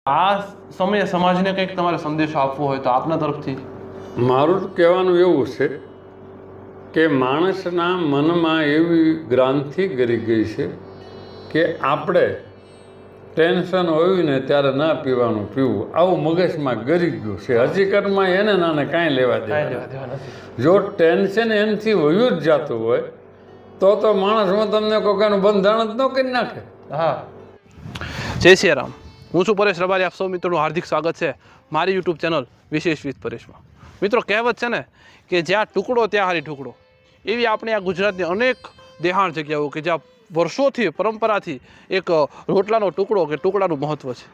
આ સમયે સમાજને કંઈક તમારે સંદેશો આપવો હોય તો આપના તરફથી મારું કહેવાનું એવું છે કે માણસના મનમાં એવી ગ્રાંથિ ગરી ગઈ છે કે આપણે ટેન્શન હોય ને ત્યારે ના પીવાનું પીવું, આવું મગજમાં ગરી ગયું છે. હકીકતમાં એને નાને કાંઈ લેવા દેવા નથી. જો ટેન્શન એનાથી વયું જ જતું હોય તો માણસ હું તમને કોઈનું બંધારણ જ ન કરી નાખે. હા. જય શ્રી રામ. હું છું પરેશ રબારી. આપ સૌ મિત્રોનું હાર્દિક સ્વાગત છે મારી યુટ્યુબ ચેનલ વિશેષ વિથ પરેશમાં. મિત્રો, કહેવત છે ને કે જ્યાં ટુકડો ત્યાં હારી ઠુકડો. એવી આપણે આ ગુજરાતની અનેક દેહાણ જગ્યાઓ કે જ્યાં વર્ષોથી પરંપરાથી એક રોટલાનો ટુકડો કે ટુકડાનું મહત્ત્વ છે.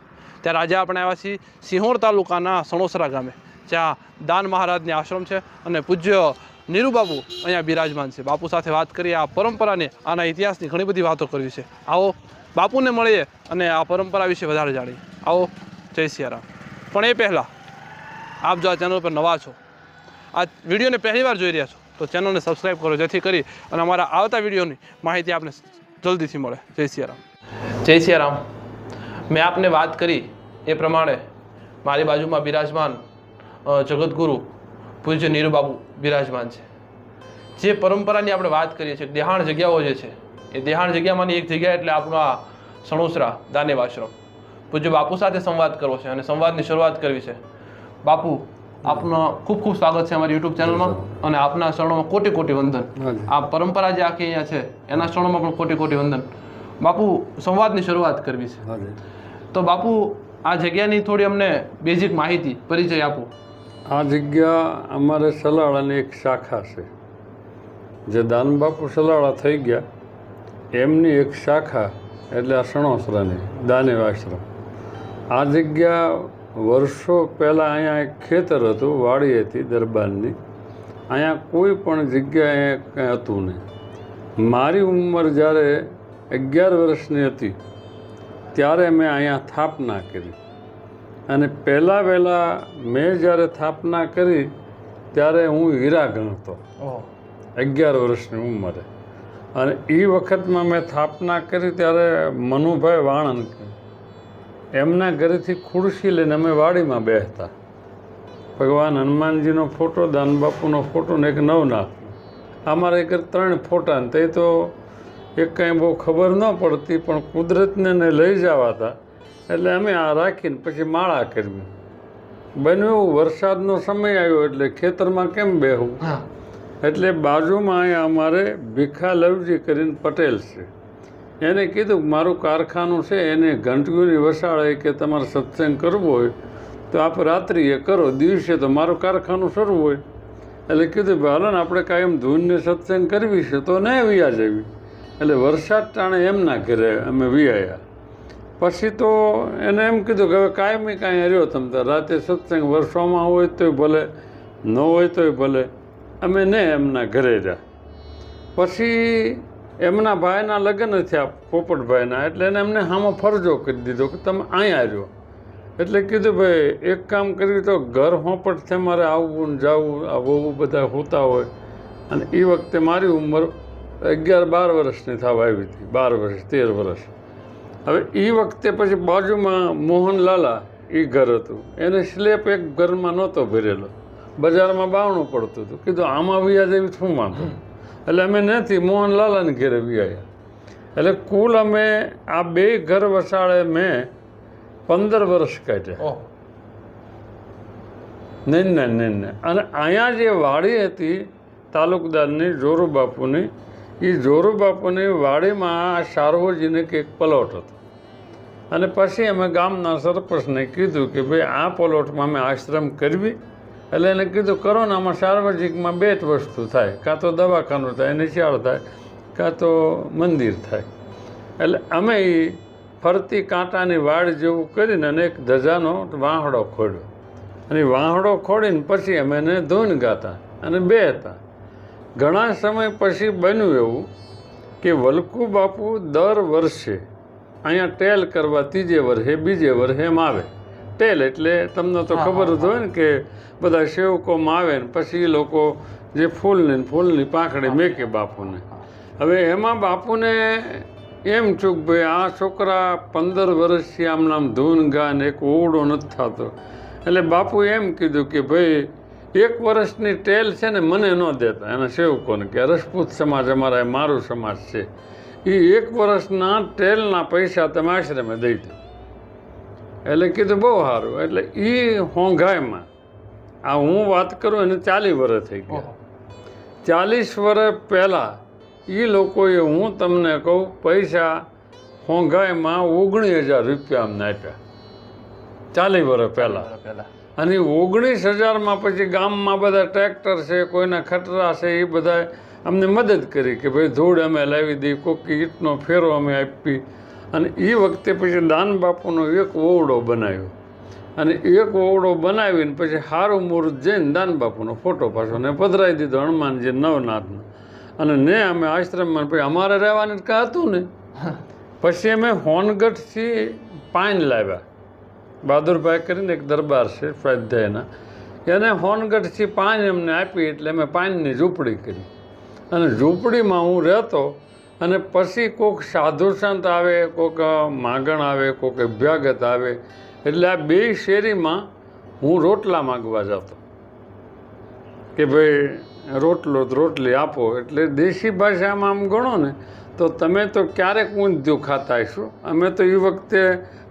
ત્યારે આજે આપણે આવ્યા છીએ સિંહોર તાલુકાના સણોસરા ગામે, જ્યાં દાન મહારાજની આશ્રમ છે અને પૂજ્ય નીરુબાપુ અહીંયા બિરાજમાન છે. બાપુ સાથે વાત કરીએ, આ પરંપરાને, આના ઇતિહાસની ઘણી બધી વાતો કરવી છે. આવો બાપુને મળીએ અને આ પરંપરા વિશે વધારે જાણીએ. આવો. જય સિયારામ. પણ એ પહેલાં આપ જો આ ચેનલ પર નવા છો, આ વિડીયોને પહેલીવાર જોઈ રહ્યા છો, તો ચેનલને સબસ્ક્રાઈબ કરો, જેથી કરી અને અમારા આવતા વિડીયોની માહિતી આપને જલ્દીથી મળે. જય સિયારામ. જય સિયારામ. મેં આપને વાત કરી એ પ્રમાણે મારી બાજુમાં બિરાજમાન જગતગુરુ પૂજ્ય નીરુબાપુ બિરાજમાન છે. જે પરંપરાની આપણે વાત કરીએ છીએ, દેહાણ જગ્યાઓ જે છે, એ દેહાણ જગ્યામાંની એક જગ્યા એટલે આપણું આ સણોસરા દાનેવ આશ્રમ. પૂજ્ય બાપુ સાથે સંવાદ કરવો છે અને સંવાદની શરૂઆત કરવી છે. બાપુ, આપનું ખૂબ ખૂબ સ્વાગત છે અમારી યુટ્યુબ ચેનલમાં અને આપના ચરણોમાં કોટી કોટી વંદન. આ પરંપરા જે આખી અહીંયા છે એના ચરણોમાં પણ કોટી કોટી વંદન. બાપુ, સંવાદની શરૂઆત કરવી છે, તો બાપુ આ જગ્યાની થોડી અમને બેઝિક માહિતી, પરિચય આપો. આ જગ્યા અમારે સલાળાની એક શાખા છે. જે દાનબાપુ સલાળા થઈ ગયા એમની એક શાખા એટલે આ સણોસરાની દાનેવ આશ્રમ. આ જગ્યા વર્ષો પહેલાં અહીંયા એક ખેતર હતું, વાડી હતી દરબારની. અહીંયા કોઈ પણ જગ્યાએ કંઈ હતું નહીં. મારી ઉંમર જ્યારે 11 વર્ષની હતી ત્યારે મેં અહીંયા સ્થાપના કરી અને વહેલાં મેં જ્યારે સ્થાપના કરી ત્યારે હું હીરા ગણતો 11 વર્ષની ઉંમરે. અને એ વખતમાં મેં સ્થાપના કરી ત્યારે મનુભાઈ વાણંદ એમના ઘરેથી ખુરશી લઈને અમે વાડીમાં બેસતા. ભગવાન હનુમાનજીનો ફોટો, દાનબાપુનો ફોટો ને એક નવનાથ. અમારા એક 3 ફોટા ને તે તો એક કાંઈ બહુ ખબર ન પડતી, પણ કુદરતને ને લઈ જવાતા એટલે અમે આ રાખીને પછી માળા કરવી. બન્યું એવું, વરસાદનો સમય આવ્યો એટલે ખેતરમાં કેમ બેહવું, એટલે બાજુમાં અહીંયા અમારે ભીખા લવજી કરીને પટેલ છે. એને કીધું કે મારું કારખાનું છે, એને ઘંટીઓની વસાળે કે તમારે સત્સંગ કરવો હોય તો આપ રાત્રિએ કરો, દિવસે તો મારું કારખાનું શરૂ હોય. એટલે કીધું હાલો ને આપણે કાયમ ધૂનને સત્સંગ કરવી છે તો ન વિયા જવી. એટલે વરસાદ ટાણે એમના ઘરે અમે વિયાયા. પછી તો એને એમ કીધું કે હવે કાયમી કાંઈ રહ્યો તમ તો રાતે સત્સંગ વર્ષોમાં હોય તોય ભલે, ન હોય તોય ભલે. અમે ને એમના ઘરે રહ્યા. પછી એમના ભાઈના લગ્ન થયા, પોપટભાઈના, એટલે એને એમને સામો ફરજો કરી દીધો કે તમે અહીંયા રહ્યો. એટલે કીધું ભાઈ એક કામ કર્યું તો ઘર હોપટ છે, મારે આવવું ને જવું, આ બહુ બધા હોતા હોય. અને એ વખતે મારી ઉંમર 11-12 વર્ષની થવા આવી હતી, 12 વર્ષ 13 વર્ષ. હવે એ વખતે પછી બાજુમાં મોહનલાલા એ ઘર હતું, એને સ્લેપ એક ઘરમાં નહોતો ભરેલો, બજારમાં બાવણું પડતું હતું. કીધું આમાં વ્યાજ એવી શું વાંધો. એટલે અમે નથી મોહનલાલાને ઘરે વ્યાયા. એટલે કુલ અમે આ 2 ઘર વસાડે મેં 15 વર્ષ કાઢ્યા. નહીં. અને અહીંયા જે વાડી હતી તાલુકદારની જોરુબાપુની, એ જોરુબાપુની વાડીમાં આ સાર્વજનિક એક પ્લોટ હતો. અને પછી અમે ગામના સરપંચને કીધું કે ભાઈ આ પ્લોટમાં અમે આશ્રમ કરવી. એટલે એને કીધું કરો ને, આમાં સાર્વજનિકમાં 2 જ વસ્તુ થાય, કાં તો દવાખાનું થાય, નિશાળ થાય, કાં તો મંદિર થાય. એટલે અમે એ ફરતી કાંટાની વાડ જેવું કરીને અને એક ધજાનો વાંહડો ખોડ્યો. અને વાંહડો ખોડીને પછી અમે એને ધૂન ગાતા અને બેહતા. ઘણા સમય પછી બન્યું એવું કે વલકુ બાપુ દર વર્ષે અહીંયા ટેલ કરવા 3જે વર્ષે 2જે વર્ષે એમ આવે. ટેલ એટલે તમને તો ખબર જ હોય ને કે બધા સેવકોમાં આવે ને પછી એ લોકો જે ફૂલની પાંખડી મેકે બાપુને. હવે એમાં બાપુને એમ છું કે ભાઈ આ છોકરા 15 વર્ષથી આમ નામ ધૂન ગાન એક ઓવડો નથી થતો. એટલે બાપુ એમ કીધું કે ભાઈ 1 વર્ષની ટેલ છે ને મને ન દેતા એના સેવકોને, કે રજપૂત સમાજ અમારા મારું સમાજ છે, એ 1 વર્ષના ટેલના પૈસા તમે આશ્રમે દઈ દો. એટલે કીધું બહુ સારું. એટલે એ હોંઘાઈમાં આ હું વાત કરું એને 40 વર્ષ થઈ ગયા. 40 વર્ષ પહેલાં એ લોકોએ, હું તમને કહું, પૈસા હોંઘાઈમાં 19,000 રૂપિયા અમને આપ્યા 40 વર્ષ પહેલાં. અને 19,000માં પછી ગામમાં બધા ટ્રેક્ટર છે, કોઈના ખટરા છે, એ બધા અમને મદદ કરી કે ભાઈ ધૂળ અમે લાવી દઈએ, કોઈક ઈંટનો ફેરો અમે આપી. અને એ વખતે પછી દાન બાપુનો એક ઓવડો બનાવ્યો. અને એક ઓવડો બનાવીને પછી સારું મુહૂર્ત જઈને દાન બાપુનો ફોટો પાછો ને પધરાવી દીધો હનુમાનજી નવનાથનો. અને ને અમે આશ્રમમાં પછી અમારે રહેવાનું કાંઈ હતું ને. પછી અમે હોનગઢથી પાન લાવ્યા. બહાદુરભાઈ કરીને એક દરબાર છે સ્વાધ્યાયના, એને હોનગઢથી પાન અમને આપી. એટલે અમે પાનની ઝૂંપડી કરી. અને ઝૂંપડીમાં હું રહેતો. અને પછી કોઈક સાધુ સંત આવે, કોઈક માગણ આવે, કોઈક અભ્યાગત આવે, એટલે આ 2 શેરીમાં હું રોટલા માગવા જતો કે ભાઈ રોટલી આપો. એટલે દેશી ભાષામાં આમ ગણો ને તો તમે તો ક્યારેક ઊંધિયું ખાતા હશો. અમે તો એ વખતે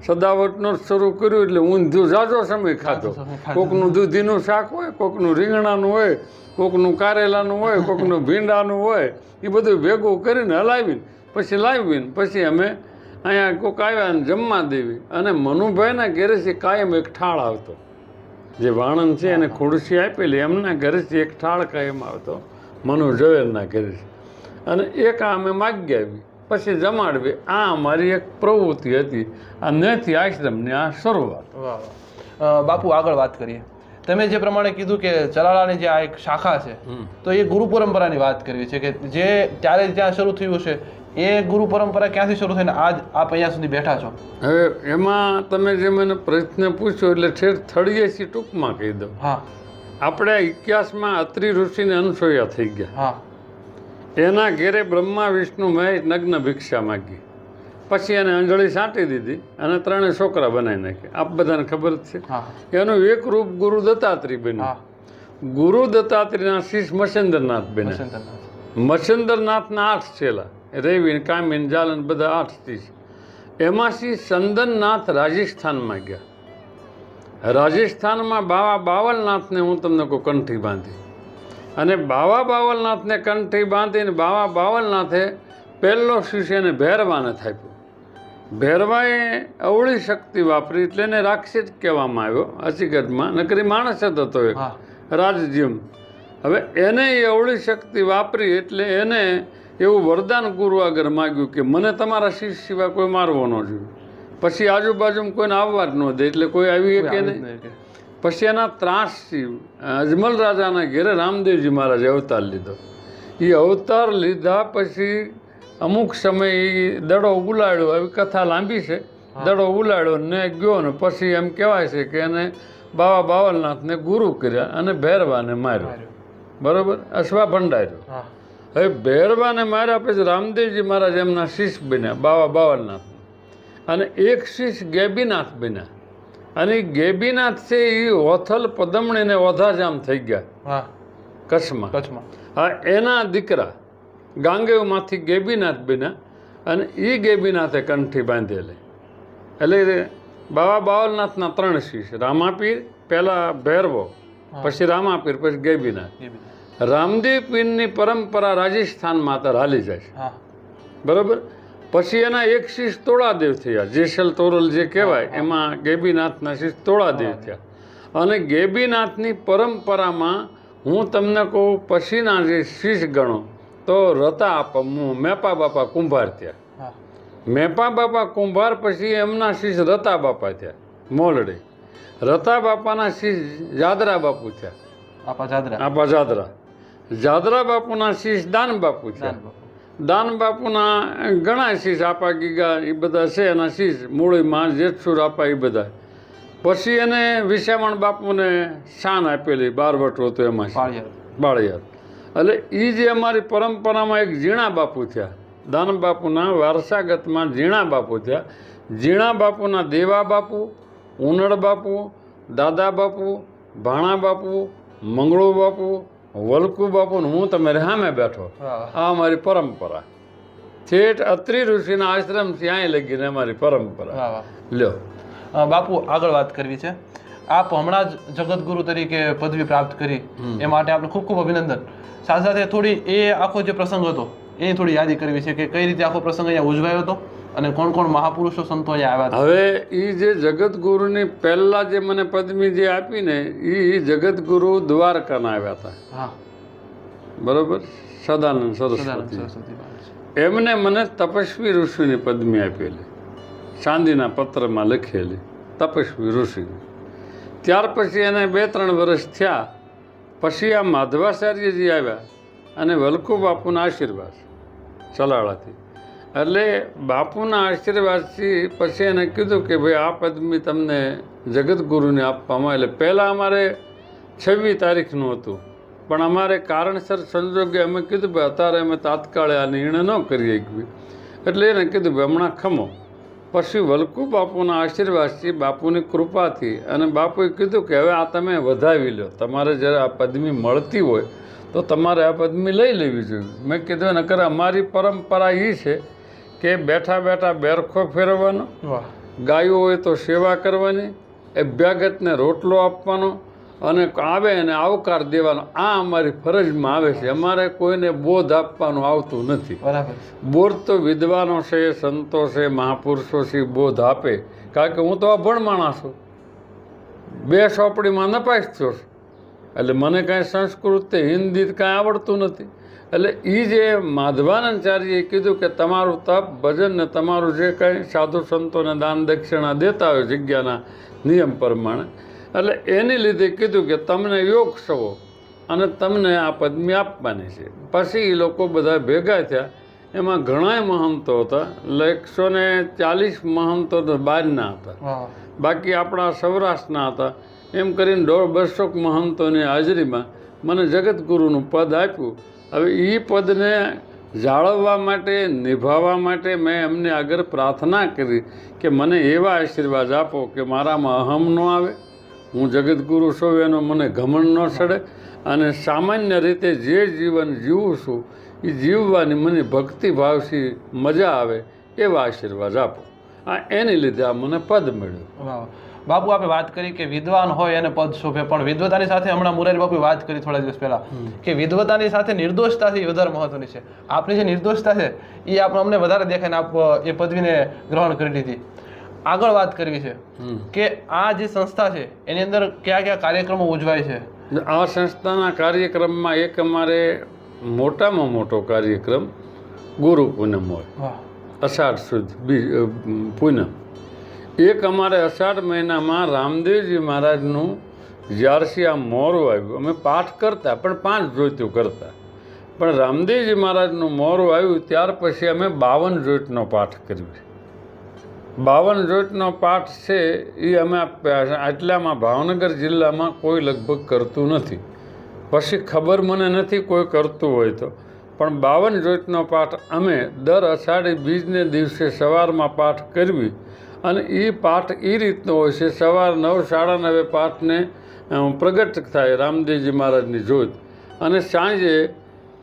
સદાવટનો જ શરૂ કર્યું, એટલે ઊંધિયું ઝાઝો સમય ખાધો. કોકનું દૂધીનું શાક હોય, કોકનું રીંગણાનું હોય, કોકનું કારેલાનું હોય, કોકનું ભીંડાનું હોય, એ બધું ભેગું કરીને હલાવીને પછી લાવીને પછી અમે અહીંયા કોઈક આવ્યા ને જમવા દેવી. અને મનુભાઈના ઘરેથી કાયમ એક ઠાળ આવતો. જે વાણંદ છે એને ખુરશી આપેલી, એમના ઘરેથી એક ઠાળ કાયમ આવતો મનુ ઝવેરના ઘરેથી. અને એક આ અમે માગી આવી પછી જમાડવી. આ અમારી એક પ્રવૃત્તિ હતી. આ નથી આશ્રમની આ શરૂઆત. બાપુ આગળ વાત કરીએ. તમે જે પ્રમાણે કીધું કે ચલાળાની જે આ એક શાખા છે, તો એ ગુરુ પરંપરાની વાત કરવી છે કે જે ત્યારે ત્યાં શરૂ થયું છે, એ ગુરુ પરંપરા ક્યાંથી શરૂ થઈને આજ આપ અહીંયા સુધી બેઠા છો? હવે એમાં તમે જે મને પ્રશ્ન પૂછ્યો એટલે ઠેર થળીએથી ટૂંકમાં કહી દઉં. હા, આપણે ઇતિહાસમાં અત્રિ ઋષિને અનસૂયા થઈ ગયા. હા, એના ઘેરે બ્રહ્મા વિષ્ણુ મહેશ નગ્ન ભિક્ષા માગી. પછી એને અંજળી છાંટી દીધી અને 3 છોકરા બનાવી નાખ્યા. આપ બધાને ખબર જ છે. એનું એક રૂપ ગુરુ દત્તાત્રેય બન્યું. ગુરુ દત્તાત્રેયના શિષ્ય મત્સ્યેન્દ્રનાથ બન્યા. મત્સ્યેન્દ્રનાથના 8 છેલા, રેવીન, કામીન, જાલન બધા 8 શિષ્ય. એમાંથી ચંદનનાથ રાજસ્થાનમાં ગયા. રાજસ્થાનમાં બાવા બાવલનાથને હું તમને કહું કંઠી બાંધી. અને બાવા બાવલનાથને કંઠી બાંધીને બાવા બાવલનાથે પહેલો શિષ્ય એને ભૈરવાને થાપ્યો. ભૈરવાએ અવળી શક્તિ વાપરી, એટલે એને રાક્ષસ કહેવામાં આવ્યો હકીકતમાં. નકરી માણસ જ હતો એક રાજજીમ. હવે એને એ અવળી શક્તિ વાપરી એટલે એને એવું વરદાન ગુરુ આગળ માગ્યું કે મને તમારા શિષ્ય સિવાય કોઈ મારવો ન જોઈએ. પછી આજુબાજુમાં કોઈને આવવા જ ન દે, એટલે કોઈ આવી કે નહીં. પછી એના ત્રાસથી અજમલ રાજાના ઘેરે રામદેવજી મહારાજે અવતાર લીધો. એ અવતાર લીધા પછી અમુક સમય એ દડો ઉલાડ્યો. આવી કથા લાંબી છે. દડો ઉલાડ્યો ને ગયો ને પછી એમ કહેવાય છે કે એને બાવા બાવલનાથને ગુરુ કર્યા અને ભૈરવાને માર્યો. બરાબર, અશ્વા ભંડાર્યો. હવે ભૈરવાને માર્યા પછી રામદેવજી મહારાજ એમના શિષ્ય બન્યા બાવા બાવલનાથ. અને એક શિષ્ય ગેબીનાથ બન્યા. અને ગેબીનાથ છે એ ઓથલ પદમણીને ઓધાજામ થઈ ગયા કચ્છમાં. હા, એના દીકરા ગાંગેવમાંથી ગેબીનાથ બન્યા. અને એ ગેબીનાથે કંઠી બાંધેલી. એટલે બાવા બાવલનાથના 3 શિષ્ય, રામાપીર, પહેલાં ભૈરવો, પછી રામાપીર, પછી ગેબીનાથ. રામદેવ પીરની પરંપરા રાજસ્થાનમાં અત્યારે હાલી જાય છે. બરાબર. પછી એના એક શિષ્ય તોળાદેવ થયા. જેસલ તોરલ જે કહેવાય એમાં ગેબીનાથના શિષ્ય તોળાદેવ થયા. અને ગેબીનાથની પરંપરામાં હું તમને કહું પછીના જે શિષ્ય ગણો તો રતા મેપા બાપા કુંભાર થયા. મેપા બાપા કુંભાર પછી એમના શિષ્ય રતા બાપા થયા મોલડે. રતા બાપાના શિષ્ય જાદરા બાપુ થયા. આપા જાદરા. જાદરા બાપુના શિષ્ય દાન બાપુ થયા. દાન બાપુના ઘણા શિષ્ય આપા ગીગા એ બધા છે એના શિષ્ય. મૂળીમાં જેતસુર આપા એ બધા. પછી એને વિશામણ બાપુને શાન આપેલી, બારવટો હતો એમાં બાળિયાર. એટલે એ જે અમારી પરંપરામાં એક ઝીણા બાપુ થયા દાન બાપુના વારસાગતમાં ઝીણા બાપુ થયા. ઝીણા બાપુના દેવા બાપુ, ઉનડ બાપુ, દાદા બાપુ, ભાણા બાપુ, મંગળુ બાપુ, વલકુ બાપુ ને હું તમારે સામે બેઠો. આ અમારી પરંપરા ઠેઠ અત્રિ ઋષિના આશ્રમથી અહીં લગીને અમારી પરંપરા. લ્યો બાપુ આગળ વાત કરવી છે. આપ હમણાં જ જગતગુરુ તરીકે પદવી પ્રાપ્ત કરી એ માટે આપણે ખૂબ ખૂબ અભિનંદન. સાથે સાથે થોડી એ આખો જે પ્રસંગ હતો એની થોડી યાદી કરવી છે કે કઈ રીતે આખો પ્રસંગ અહીંયા ઉજવાયો હતો અને કોણ કોણ મહાપુરુષો સંતો અહીંયા આવ્યા હવે એ જે જગતગુરુની પહેલા જે મને પદવી જે આપી ને એ જગતગુરુ દ્વારકાના આવ્યા હતા. હા બરોબર. સદાનંદ સરસ્વતી એમને મને તપસ્વી ઋષિની પદવી આપેલી, ચાંદીના પત્રમાં લખેલી તપસ્વી ઋષિની. ત્યાર પછી એને 2-3 વર્ષ થયા પછી આ માધવાચાર્યજી આવ્યા અને વલકુ બાપુના આશીર્વાદ ચલાળાથી. એટલે બાપુના આશીર્વાદથી પછી એને કીધું કે ભાઈ આ પદવી તમને જગતગુરુને આપવામાં. એટલે પહેલાં અમારે 26 તારીખનું હતું પણ અમારે કારણસર સંજોગે અમે કીધું ભાઈ અત્યારે અમે તાત્કાળે આ નિર્ણય ન કરી શકીએ. એટલે એને કીધું ભાઈ હમણાં ખમો. પછી વલકુ બાપુના આશીર્વાદથી, બાપુની કૃપાથી અને બાપુએ કીધું કે હવે આ તમે વધાવી લો, તમારે જ્યારે આ પદવી મળતી હોય તો તમારે આ પદવી લઈ લેવી જોઈએ. મેં કીધું નકર અમારી પરંપરા એ છે કે બેઠા બેઠા બેરખો ફેરવવાનો, ગાયો હોય તો સેવા કરવાની, અભ્યાગતને રોટલો આપવાનો અને આવે એને આવકાર દેવાનો. આ અમારી ફરજમાં આવે છે. અમારે કોઈને બોધ આપવાનું આવતું નથી. બરાબર. બોધ તો વિદ્વાનો છે, સંતો છે, મહાપુરુષો છે બોધ આપે. કારણ કે હું તો અભણ માણસ છું, 2 ચોપડીમાં નપાસ થયો છું. એટલે મને કાંઈ સંસ્કૃત હિન્દી કાંઈ આવડતું નથી. એટલે એ જે માધવાનંદાચાર્યએ કીધું કે તમારું તપ ભજન ને તમારું જે કાંઈ સાધુ સંતોને દાન દક્ષિણા દેતા હોય જગ્યાના નિયમ પ્રમાણે, એટલે એની લીધે કીધું કે તમને યોગ સવો અને તમને આ પદવી આપવાની છે. પછી એ લોકો બધા ભેગા થયા. એમાં ઘણાય મહંતો હતા, 140 મહંતો તો બહારના હતા, બાકી આપણા સૌરાષ્ટ્રના હતા. એમ કરીને 150 મહંતોની હાજરીમાં મને જગતગુરુનું પદ આપ્યું. હવે એ પદને જાળવવા માટે, નિભાવવા માટે મેં એમને આગળ પ્રાર્થના કરી કે મને એવા આશીર્વાદ આપો કે મારામાં અહમ ન આવે, હું જગતગુરુ છું એનો મને ઘમંડ ન ચડે અને સામાન્ય રીતે જે જીવન જીવું છું એ જીવવાની મને ભક્તિભાવથી મજા આવે એવા આશીર્વાદ આપો. આ એની લીધે આ મને પદ મળ્યું. બાપુ આપણે વાત કરી કે વિદ્વાન હોય એને પદ શોભે, પણ વિદ્વતાની સાથે હમણાં મુરારી બાપુએ વાત કરી થોડા દિવસ પહેલા કે વિદ્વતાની સાથે નિર્દોષતાથી વધારે મહત્વની છે. આપની જે નિર્દોષતા છે એ અમને વધારે દેખાય ને આપ એ પદવીને ગ્રહણ કરી લીધી. આગળ વાત કરવી છે કે આ જે સંસ્થા છે એની અંદર કયા કયા કાર્યક્રમો ઉજવાય છે? આ સંસ્થાના કાર્યક્રમમાં એક અમારે મોટામાં મોટો કાર્યક્રમ ગુરુ પૂનમ હોય, અષાઢ સુદ પૂનમ. એક અમારે અષાઢ મહિનામાં રામદેવજી મહારાજનું જ્યારથી આ મોરું આવ્યું, અમે પાઠ કરતા પણ 5 જોઈતું કરતા, પણ રામદેવજી મહારાજનું મોરું આવ્યું ત્યાર પછી અમે 52 જોઈતનો પાઠ કર્યો. 52 જોઈતનો પાઠ છે એ અમે આટલામાં ભાવનગર જિલ્લામાં કોઈ લગભગ કરતું નથી. પછી ખબર મને નથી કોઈ કરતું હોય તો, પણ 52 જોઈતનો પાઠ અમે દર અષાઢી બીજને દિવસે સવારમાં પાઠ કરવી. અને એ પાઠ એ રીતનો હોય છે, સવાર 9, 9:30 પાઠને પ્રગટ થાય રામદેવજી મહારાજની જોત અને સાંજે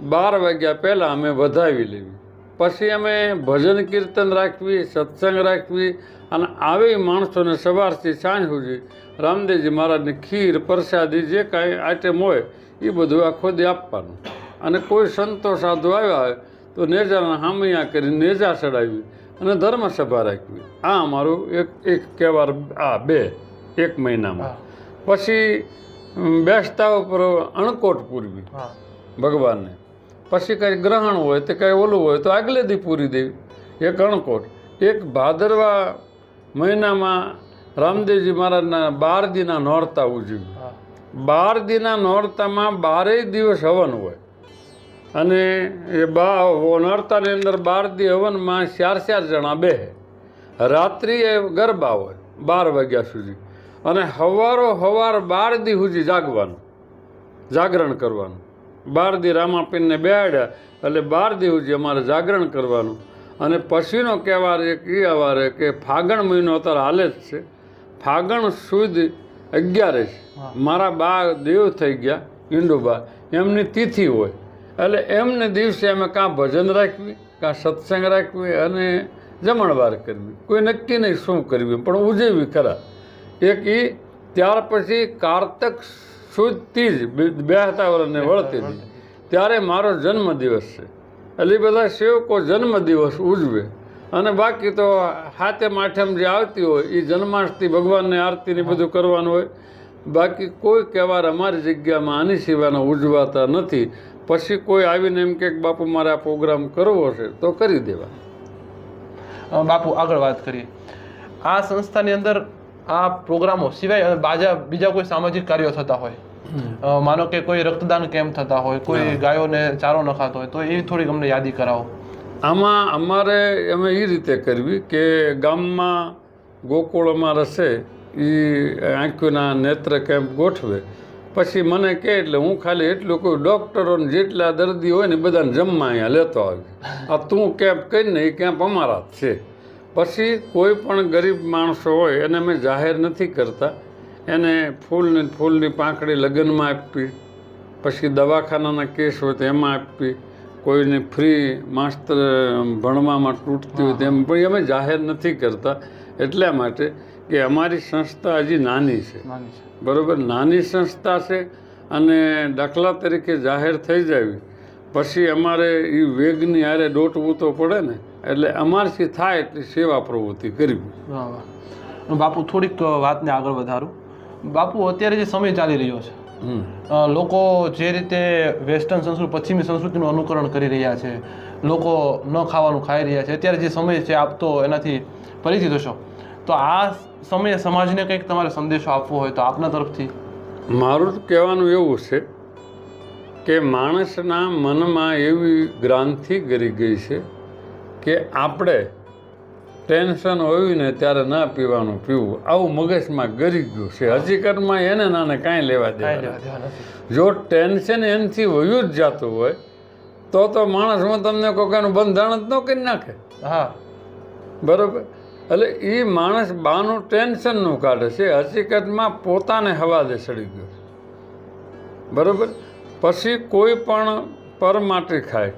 12 વાગ્યા પહેલાં અમે વધાવી લેવી. પછી અમે ભજન કીર્તન રાખવી, સત્સંગ રાખવી અને આવી માણસોને સવારથી સાંજ સુધી રામદેવજી મહારાજની ખીર, પ્રસાદી જે કાંઈ આઈટમ હોય એ બધું આખો દી આપવાનું. અને કોઈ સંતો સાધુ આવ્યા હોય તો નેજાના હામૈયા કરી નેજા ચડાવી અને ધર્મસભા રાખવી. આ અમારું એક કહેવાર. આ 2 એક મહિનામાં. પછી બેસતા ઉપર અણકોટ પૂરવી ભગવાનને. પછી કંઈ ગ્રહણ હોય તો કંઈ ઓલું હોય તો આગલે દી પૂરી દેવી એક અણકોટ. એક ભાદરવા મહિનામાં રામદેવજી મહારાજના 12 દીના નોરતા ઉજવી. 12 દીના નોરતામાં 12 દિવસ હવન હોય અને એ નોરતાની અંદર 12 દી હવનમાં 4 જણા બેસે. રાત્રિએ ગરબા હોય 12 વાગ્યા સુધી અને સવાર 12 દી સુધી જાગવાનું, જાગરણ કરવાનું. 12 દી રામાપીરને બેહાડ્યા એટલે 12 દી સુધી અમારે જાગરણ કરવાનું. અને પછીનો કહેવાર એક એ અવારે કે ફાગણ મહિનો અત્યારે હાલે જ છે, ફાગણ સુદ 11 મારા બા દેવ થઈ ગયા ઈંડુબા, એમની તિથિ હોય એટલે એમને દિવસે અમે કાં ભજન રાખવી, કાં સત્સંગ રાખવી અને જમણવાર કરવી, કોઈ નક્કી નહીં શું કરવી, પણ ઉજવવી ખરા. એક એ ત્યાર પછી કારતક સુદ તીજ બેહતા વર્ષને વળતી હતી ત્યારે મારો જન્મદિવસ છે એટલે બધા સેવકો જન્મદિવસ ઉજવે. અને બાકી તો હાથેમ આઠમ જે આવતી હોય એ જન્માષ્ટમી ભગવાનની આરતીને બધું કરવાનું હોય. બાકી કોઈ કહેવાર અમારી જગ્યામાં આની સિવાયના ઉજવાતા નથી. પછી કોઈ આવીને એમ કે બાપુ મારે આ પ્રોગ્રામ કરવો છે તો કરી દેવા. બાપુ આગળ વાત કરીએ, આ સંસ્થાની અંદર આ પ્રોગ્રામો સિવાય બીજા કોઈ સામાજિક કાર્યો થતા હોય, માનો કે કોઈ રક્તદાન કેમ્પ થતા હોય, કોઈ ગાયોને ચારો નખાતો હોય, તો એ થોડીક અમને યાદી કરાવો. આમાં અમારે અમે એ રીતે કરવી કે ગામમાં ગોકુળ અમારે છે એ આંખોના નેત્ર કેમ્પ ગોઠવે, પછી મને કહે એટલે હું ખાલી એટલું કહું ડૉક્ટરોને જેટલા દર્દી હોય ને બધાને જમવા અહીંયા લેતો આવી. આ તું કેમ્પ કરીને એ કેમ્પ અમારા જ છે. પછી કોઈ પણ ગરીબ માણસો હોય એને અમે જાહેર નથી કરતા, એને ફૂલની પાંખડી લગ્નમાં આપવી, પછી દવાખાનાના કેસ હોય તો એમાં આપવી, કોઈને ફ્રી માસ્ટર ભણવામાં તૂટતી હોય તેમ પણ અમે જાહેર નથી કરતા. એટલા માટે કે અમારી સંસ્થા હજી નાની છે, બરાબર, નાની સંસ્થા છે અને દાખલા તરીકે જાહેર થઈ જાય પછી અમારે એ વેગની હારે દોટવું તો પડે ને, એટલે અમારથી થાય એટલી સેવા પ્રવૃત્તિ કરવી. બાપુ થોડીક વાતને આગળ વધારું. બાપુ અત્યારે જે સમય ચાલી રહ્યો છે, લોકો જે રીતે વેસ્ટર્ન સંસ્કૃતિ પશ્ચિમી સંસ્કૃતિનું અનુકરણ કરી રહ્યા છે, લોકો ન ખાવાનું ખાઈ રહ્યા છે, અત્યારે જે સમય છે આપ તો એનાથી પરિચિત હશો, તો આ સમયે સમાજને કંઈક તમારે સંદેશો આપવો હોય તો આપના તરફથી. મારું કહેવાનું એવું છે કે માણસના મનમાં એવી ગ્રાંથિ ગરી ગઈ છે કે આપણે ટેન્શન હોય ને ત્યારે ના પીવાનું પીવું, આવું મગજમાં ગરી ગયું છે. હકીકતમાં એને નાને કાંઈ લેવા દેવા. જો ટેન્શન એનાથી વયું જ જતું હોય તો માણસ હું તમને કોકાનું બંધારણ જ ન કરી નાખે. હા, બરાબર. એટલે એ માણસ બાનું ટેન્શનનું કાઢે છે, હકીકતમાં પોતાને હવાદે ચડી ગયો. બરાબર. પછી કોઈ પણ પરમાટી ખાય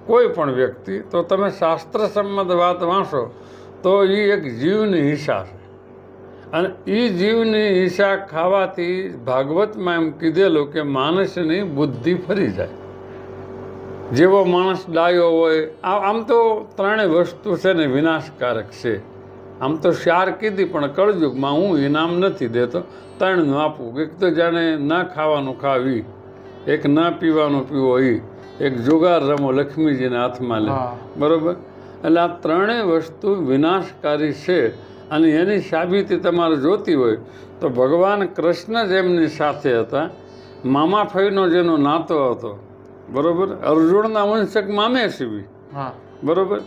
કોઈ પણ વ્યક્તિ તો તમે શાસ્ત્ર સંમત વાત વાંચો તો એ એક જીવની હિંસા છે. અને એ જીવની હિંસા ખાવાથી ભાગવતમાં એમ કીધેલું કે માણસની બુદ્ધિ ફરી જાય. જેવો માણસ ડાયો હોય, આમ તો ત્રણેય વસ્તુ છે ને વિનાશકારક છે. આમ તો 4 કીધી પણ કળયુગમાં હું ઇનામ નથી દેતો, 3નું આપું. એક તો જાણે ના ખાવાનું ખાવી, એક ના પીવાનું પીવો એ, એક જુગાર રમો લક્ષ્મીજીના હાથમાં લે. બરાબર. એટલે આ ત્રણેય વસ્તુ વિનાશકારી છે. અને એની સાબિતી તમારે જોતી હોય તો ભગવાન કૃષ્ણ જ એમની સાથે હતા, મામા ફઈનો જેનો નાતો હતો, બરાબર, અર્જુનના વંશક મામે શિવી, બરાબર.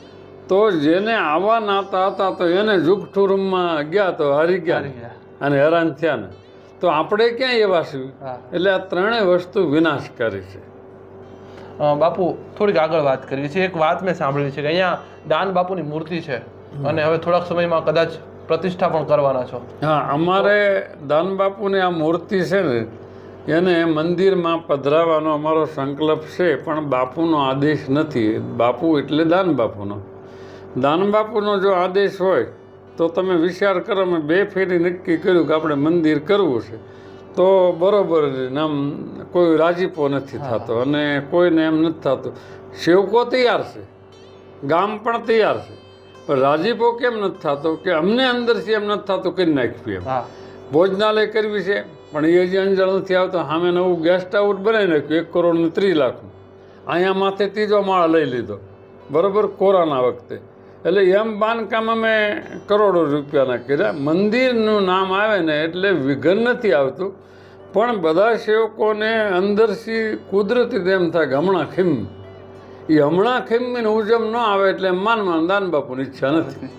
તો જેને આવા નાતા હતા તો એને જુગઠુરમાં ગયા તો હારી ગયા અને હેરાન થયા ને, તો આપણે ક્યાં એવા છીએ? એટલે આ ત્રણેય વસ્તુ વિનાશકારી છે. બાપુ થોડીક આગળ વાત કરવી છે. એક વાત મેં સાંભળેલી છે કે અહીંયા દાન બાપુની મૂર્તિ છે અને હવે થોડાક સમયમાં કદાચ પ્રતિષ્ઠા પણ કરવાના છો. હા, અમારે દાન બાપુની આ મૂર્તિ છે ને એને મંદિરમાં પધરાવવાનો અમારો સંકલ્પ છે, પણ બાપુનો આદેશ નથી. બાપુ એટલે દાન બાપુનો. દાન બાપુનો જો આદેશ હોય તો તમે વિચાર કરો, અમે 2 ફેરી નક્કી કર્યું કે આપણે મંદિર કરવું છે તો બરાબર આમ કોઈ રાજીપો નથી થતો અને કોઈને એમ નથી થતું. સેવકો તૈયાર છે, ગામ પણ તૈયાર છે, પણ રાજીપો કેમ નથી થતો કે અમને અંદરથી એમ નથી થતું કરી નાખીએ. એમ ભોજનાલય કરવી છે પણ એ હજી અંજળ નથી આવતો. સામે નવું ગેસ્ટ હાઉસ બનાવી નાખ્યું 1 કરોડ ને 30 લાખનું. અહીંયા માથે 3જો માળ લઈ લીધો, બરાબર, કોરોના વખતે. એટલે એમ બાંધકામ અમે કરોડો રૂપિયાના કર્યા. મંદિરનું નામ આવે ને એટલે વિઘન નથી આવતું, પણ બધા સેવકોને અંદરથી કુદરતી તેમ થાય કે હમણાં ખીમ, એ હમણાં ખીમીને ઉજમ ન આવે એટલે માનમાં દાન બાપુની ઈચ્છા નથી.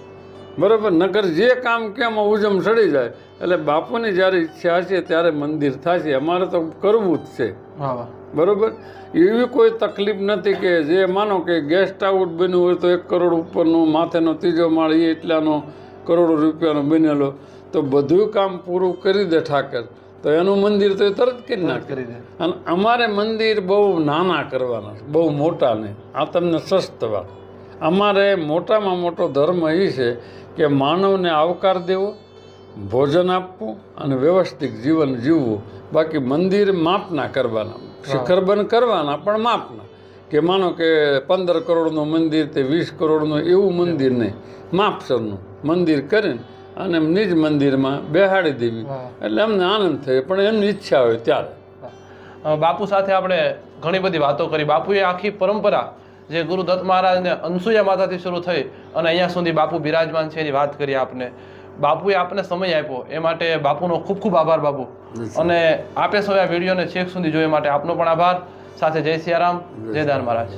બરાબર, નકર જે કામ કેમ ઉજમ ચડી જાય. એટલે બાપુની જ્યારે ઈચ્છા હશે ત્યારે મંદિર થશે. અમારે તો કરવું જ છે. વાહ વાહ. બરાબર, એવી કોઈ તકલીફ નથી કે જે માનો કે ગેસ્ટ આઉટ બન્યું હોય તો 1 કરોડ ઉપરનું, માથેનો 3જો માળ એ એટલાનો કરોડો રૂપિયાનો બનેલો, તો બધું કામ પૂરું કરી દે ઠાકર, તો એનું મંદિર તો એ તરત કરી નાખે. કરી દે. અને અમારે મંદિર બહુ નાના કરવાના છે, બહુ મોટા નહીં. આ તમને સસ્ત વાત. અમારે મોટામાં મોટો ધર્મ એ છે કે માનવને આવકાર દેવો, ભોજન આપવું અને વ્યવસ્થિત જીવન જીવવું. બાકી મંદિર માપના કરવાના, શિખરબંધ કરવાના પણ માપના. કે માનો કે 15 કરોડનું મંદિર તે 20 કરોડનું એવું મંદિર નહીં, માપસરનું મંદિર કરીને અને નિજ મંદિરમાં બેહાડી દેવી. એટલે અમને આનંદ થાય, પણ એમની ઈચ્છા હોય ત્યારે. બાપુ સાથે આપણે ઘણી બધી વાતો કરી. બાપુએ આખી પરંપરા જે ગુરુ દત્ત મહારાજને અનસુયા માતાથી શરૂ થઈ અને અહીંયા સુધી બાપુ બિરાજમાન છે એની વાત કરી આપને. બાપુએ આપને સમય આપ્યો એ માટે બાપુનો ખૂબ ખૂબ આભાર બાપુ. અને આપે સૌ આ વિડીયોને છેક સુધી જોવા માટે આપનો પણ આભાર. સાથે જય સિયારામ, જય દાન મહારાજ.